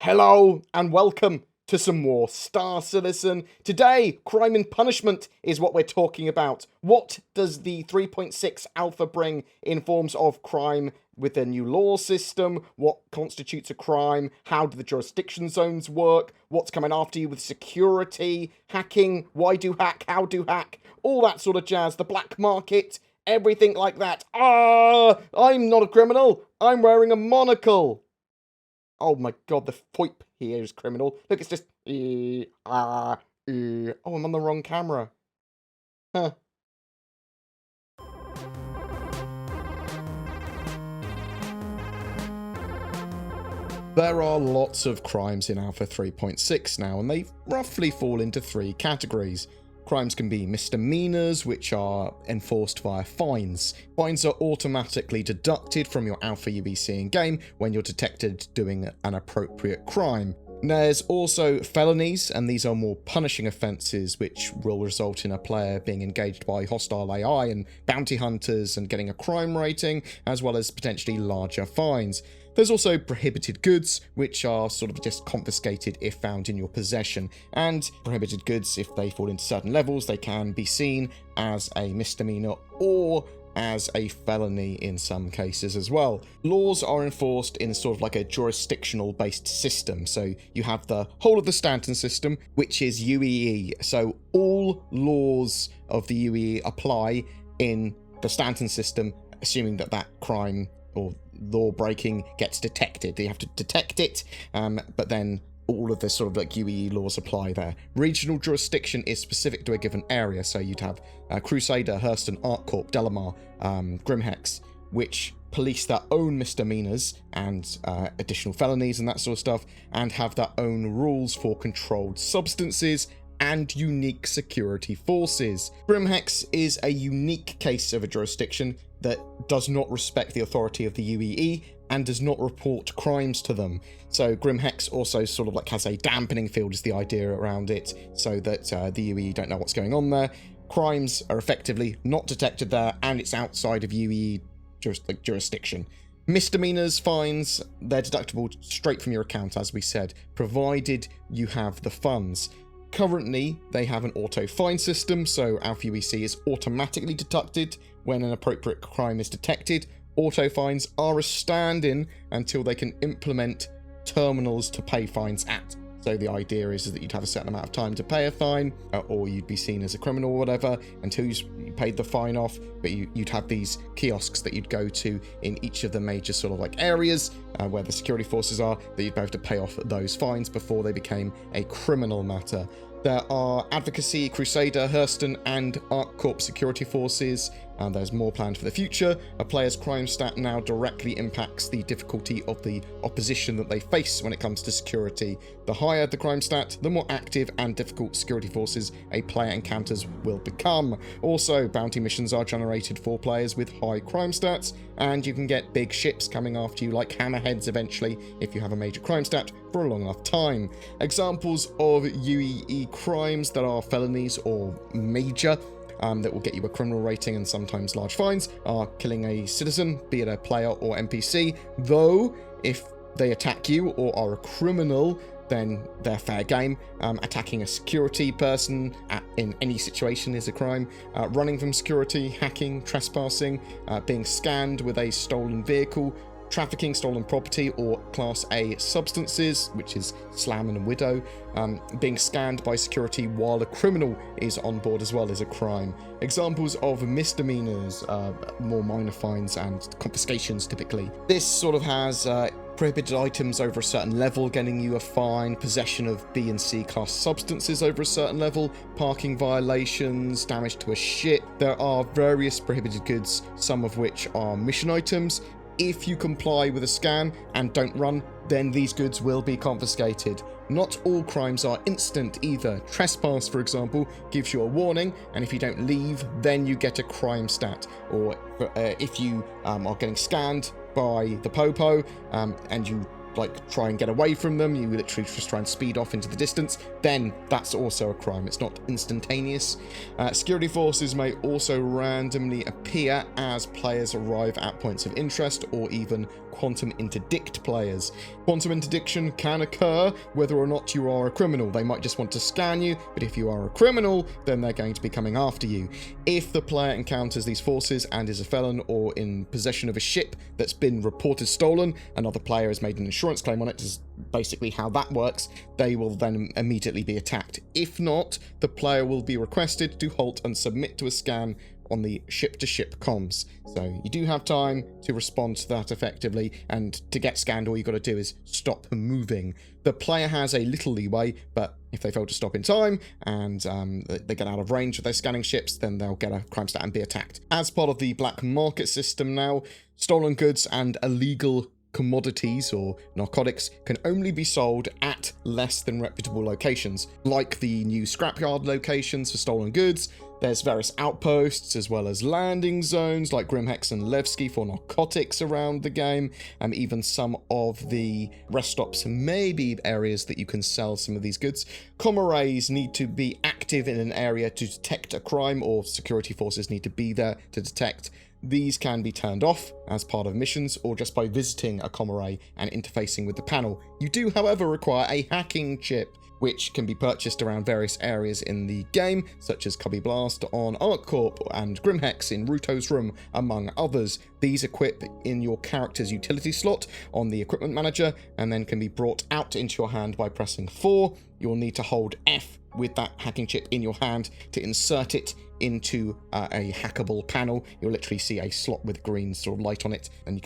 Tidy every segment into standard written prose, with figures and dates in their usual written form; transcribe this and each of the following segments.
Hello and welcome to some more Star Citizen. Today, crime and punishment is what we're talking about. What does the 3.6 alpha bring in forms of crime with the new law system? What constitutes a crime? How do the jurisdiction zones work? What's coming after you with security, hacking, why do hack, how do hack, all that sort of jazz, the black market, everything like that. I'm not a criminal, I'm wearing a monocle. Oh my god, the FOIP here is criminal. Look, it's just... Oh, I'm on the wrong camera. Huh. There are lots of crimes in Alpha 3.6 now, and they roughly fall into three categories. Crimes can be misdemeanors, which are enforced via fines. Fines are automatically deducted from your Alpha UEC in-game when you're detected doing an appropriate crime. There's also felonies, and these are more punishing offences which will result in a player being engaged by hostile AI and bounty hunters and getting a crime rating, as well as potentially larger fines. There's also prohibited goods, which are sort of just confiscated if found in your possession. And prohibited goods, if they fall into certain levels, they can be seen as a misdemeanor or as a felony in some cases as well. Laws are enforced in sort of like a jurisdictional based system. So you have the whole of the Stanton system, which is UEE. So all laws of the UEE apply in the Stanton system, assuming that that crime or law breaking gets detected. You have to detect it, but then all of the sort of like UEE laws apply there. Regional jurisdiction is specific to a given area, so you'd have Crusader, Hurston, ArcCorp, Delamar, Grimhex, which police their own misdemeanors and additional felonies and that sort of stuff, and have their own rules for controlled substances and unique security forces. Grimhex is a unique case of a jurisdiction that does not respect the authority of the UEE and does not report crimes to them. So Grimhex also sort of like has a dampening field is the idea around it, so that the UEE don't know what's going on there. Crimes are effectively not detected there, and it's outside of UEE jurisdiction. Misdemeanors, fines, they're deductible straight from your account, as we said, provided you have the funds. Currently, they have an auto fine system, so Alpha UEC is automatically deducted when an appropriate crime is detected. Auto fines are a stand-in until they can implement terminals to pay fines at. So the idea is that you'd have a certain amount of time to pay a fine, or you'd be seen as a criminal or whatever until you paid the fine off, but you'd have these kiosks that you'd go to in each of the major sort of like areas where the security forces are, that you'd have to pay off those fines before they became a criminal matter. There are Advocacy, Crusader, Hurston, and ArcCorp security forces, and there's more planned for the future. A player's crime stat now directly impacts the difficulty of the opposition that they face when it comes to security. The higher the crime stat, the more active and difficult security forces a player encounters will become. Also, bounty missions are generated for players with high crime stats, and you can get big ships coming after you like hammerheads eventually if you have a major crime stat for a long enough time. Examples of UEE crimes that are felonies or major that will get you a criminal rating and sometimes large fines are killing a citizen, be it a player or NPC, though if they attack you or are a criminal, then they're fair game. Attacking a security person in any situation is a crime. Running from security, hacking, trespassing, being scanned with a stolen vehicle, trafficking stolen property or Class A substances, which is Slam and Widow, being scanned by security while a criminal is on board as well is a crime. Examples of misdemeanors, more minor fines and confiscations typically. This sort of has prohibited items over a certain level getting you a fine, possession of B and C class substances over a certain level, parking violations, damage to a ship. There are various prohibited goods, some of which are mission items. If you comply with a scan and don't run, then these goods will be confiscated. Not all crimes are instant either. Trespass, for example, gives you a warning, and if you don't leave, then you get a crime stat. Or if you are getting scanned by the Popo and you like try and get away from them, you literally just try and speed off into the distance, then that's also a crime. It's not instantaneous. Security forces may also randomly appear as players arrive at points of interest or even quantum interdict players. Quantum interdiction can occur whether or not you are a criminal. They might just want to scan you, but if you are a criminal, then they're going to be coming after you. If the player encounters these forces and is a felon or in possession of a ship that's been reported stolen, another player has made an insurance claim on it, is basically how that works, they will then immediately be attacked. If not, the player will be requested to halt and submit to a scan on the ship-to-ship comms. So you do have time to respond to that effectively, and to get scanned, all you've got to do is stop moving. The player has a little leeway, but if they fail to stop in time and they get out of range of their scanning ships, then they'll get a crime stat and be attacked. As part of the black market system now, stolen goods and illegal commodities or narcotics can only be sold at less than reputable locations, like the new scrapyard locations for stolen goods. There's various outposts as well as landing zones like Grimhex and Levski for narcotics around the game, and even some of the rest stops may be areas that you can sell some of these goods. Comrays need to be active in an area to detect a crime, or security forces need to be there to detect. These can be turned off as part of missions or just by visiting a comray and interfacing with the panel. You do, however, require a hacking chip, which can be purchased around various areas in the game, such as Cubby Blast on ArcCorp and Grimhex in Ruto's Room, among others. These equip in your character's utility slot on the equipment manager and then can be brought out into your hand by pressing 4. You'll need to hold F with that hacking chip in your hand to insert it into a hackable panel. You'll literally see a slot with green sort of light on it, and you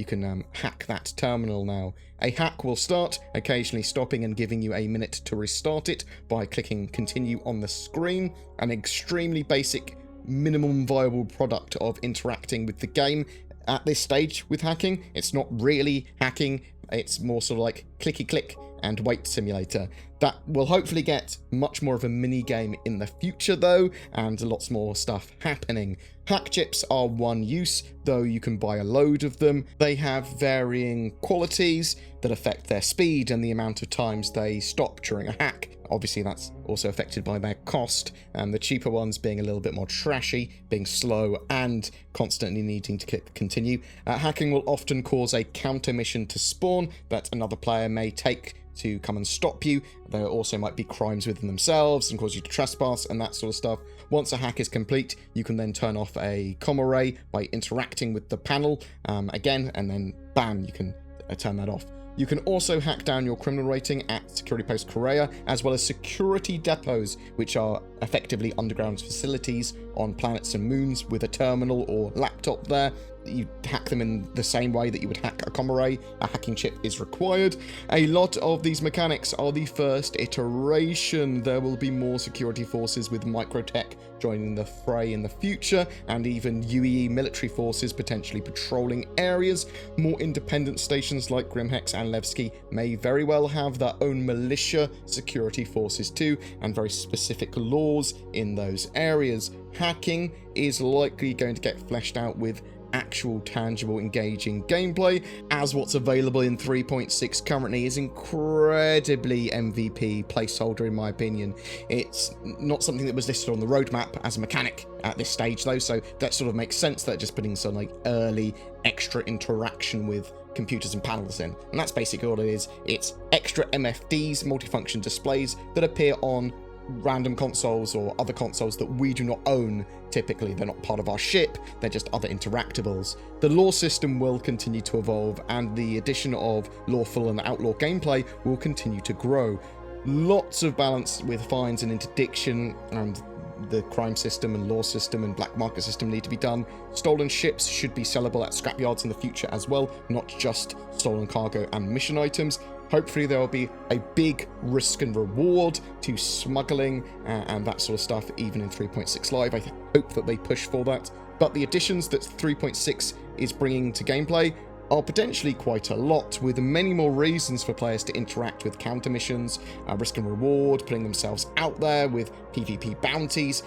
can hack that terminal now. A hack will start, occasionally stopping and giving you a minute to restart it by clicking continue on the screen. An extremely basic minimum viable product of interacting with the game at this stage with hacking. It's not really hacking, it's more sort of like clicky click and wait simulator. That will hopefully get much more of a mini game in the future though, and lots more stuff happening. Hack chips are one use, though you can buy a load of them. They have varying qualities that affect their speed and the amount of times they stop during a hack. Obviously that's also affected by their cost, and the cheaper ones being a little bit more trashy, being slow and constantly needing to click continue. Hacking will often cause a counter mission to spawn that another player may take to come and stop you. There also might be crimes within themselves and cause you to trespass and that sort of stuff. Once a hack is complete, you can then turn off a comm array by interacting with the panel again, and then bam, you can turn that off. You can also hack down your criminal rating at Security Post Korea, as well as security depots, which are effectively underground facilities on planets and moons with a terminal or laptop there. You hack them in the same way that you would hack a comm array. A hacking chip is required. A lot of these mechanics are the first iteration. There will be more security forces with Microtech joining the fray in the future, and even UEE military forces potentially patrolling areas. More independent stations like Grimhex and Levski may very well have their own militia security forces too, and very specific laws in those areas. Hacking is likely going to get fleshed out with actual tangible engaging gameplay, as what's available in 3.6 currently is incredibly MVP placeholder in my opinion. It's not something that was listed on the roadmap as a mechanic at this stage though, so that sort of makes sense. That just putting some like early extra interaction with computers and panels in, and that's basically all it is. It's extra MFDs, multifunction displays, that appear on random consoles or other consoles that we do not own. Typically they're not part of our ship, they're just other interactables. The law system will continue to evolve, and the addition of lawful and outlaw gameplay will continue to grow. Lots of balance with fines and interdiction, and the crime system and law system and black market system need to be done. Stolen ships should be sellable at scrapyards in the future as well, not just stolen cargo and mission items. Hopefully there will be a big risk and reward to smuggling and that sort of stuff, even in 3.6 Live. I hope that they push for that. But the additions that 3.6 is bringing to gameplay are potentially quite a lot, with many more reasons for players to interact with counter missions, risk and reward, putting themselves out there with PvP bounties.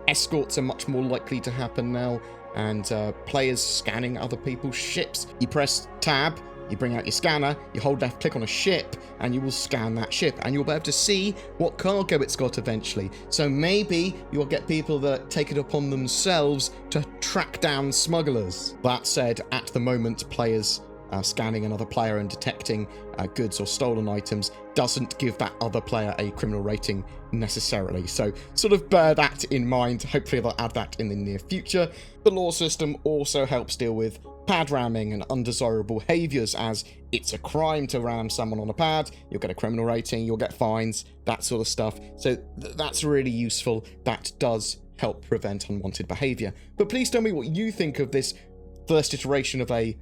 Escorts are much more likely to happen now, and players scanning other people's ships. You press tab, you bring out your scanner, you hold left click on a ship, and you will scan that ship, and you'll be able to see what cargo it's got eventually. So maybe you'll get people that take it upon themselves to track down smugglers. That said, at the moment, players scanning another player and detecting goods or stolen items doesn't give that other player a criminal rating necessarily. So sort of bear that in mind. Hopefully they'll add that in the near future. The law system also helps deal with pad ramming and undesirable behaviors, as it's a crime to ram someone on a pad. You'll get a criminal rating, you'll get fines, that sort of stuff. So that's really useful. That does help prevent unwanted behavior. But please tell me what you think of this first iteration of a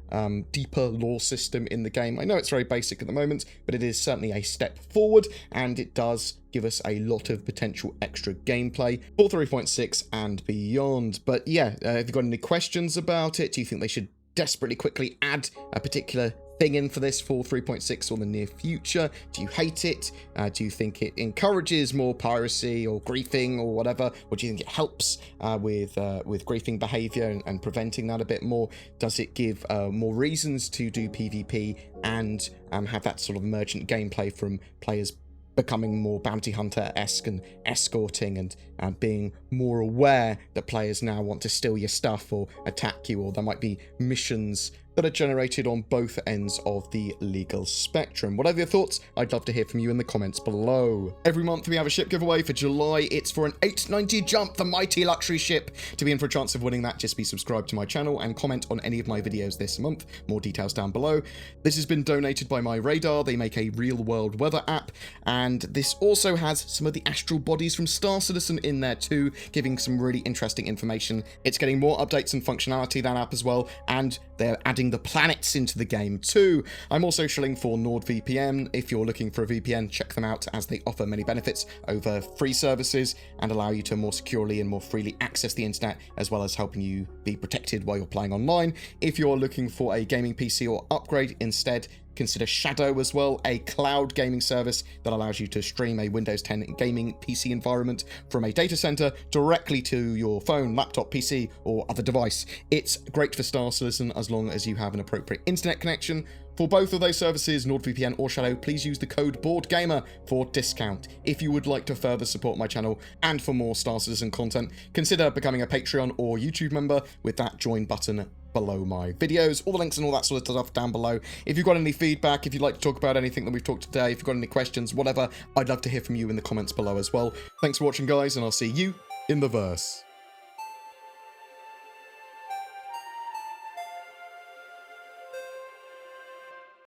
deeper law system in the game. I know it's very basic at the moment, but it is certainly a step forward, and it does give us a lot of potential extra gameplay for 3.6 and beyond. But yeah, have you got any questions about it? Do you think they should desperately quickly add a particular thing in for this for 3.6 or the near future? Do you hate it? Do you think it encourages more piracy or griefing or whatever? Or do you think it helps with griefing behavior and preventing that a bit more? Does it give more reasons to do PvP and have that sort of emergent gameplay from players becoming more bounty hunter-esque and escorting and being more aware that players now want to steal your stuff or attack you, or there might be missions that are generated on both ends of the legal spectrum? Whatever your thoughts, I'd love to hear from you in the comments below. Every month we have a ship giveaway. For July, it's for an 890 Jump, the mighty luxury ship. To be in for a chance of winning that, just be subscribed to my channel and comment on any of my videos this month. More details down below. This has been donated by My Radar. They make a real-world weather app, and this also has some of the astral bodies from Star Citizen in there too, giving some really interesting information. It's getting more updates and functionality, that app as well, and they're adding the planets into the game too. I'm also shilling for NordVPN. If you're looking for a VPN, check them out, as they offer many benefits over free services and allow you to more securely and more freely access the internet, as well as helping you be protected while you're playing online. If you're looking for a gaming PC or upgrade instead, consider Shadow as well, a cloud gaming service that allows you to stream a Windows 10 gaming PC environment from a data center directly to your phone, laptop, PC, or other device. It's great for Star Citizen as long as you have an appropriate internet connection. For both of those services, NordVPN or Shadow, please use the code BoredGamer for discount. If you would like to further support my channel and for more Star Citizen content, consider becoming a Patreon or YouTube member with that join button below my videos. All the links and all that sort of stuff down below. If you've got any feedback, if you'd like to talk about anything that we've talked today, if you've got any questions, whatever, I'd love to hear from you in the comments below as well. Thanks for watching, guys, and I'll see you in the verse.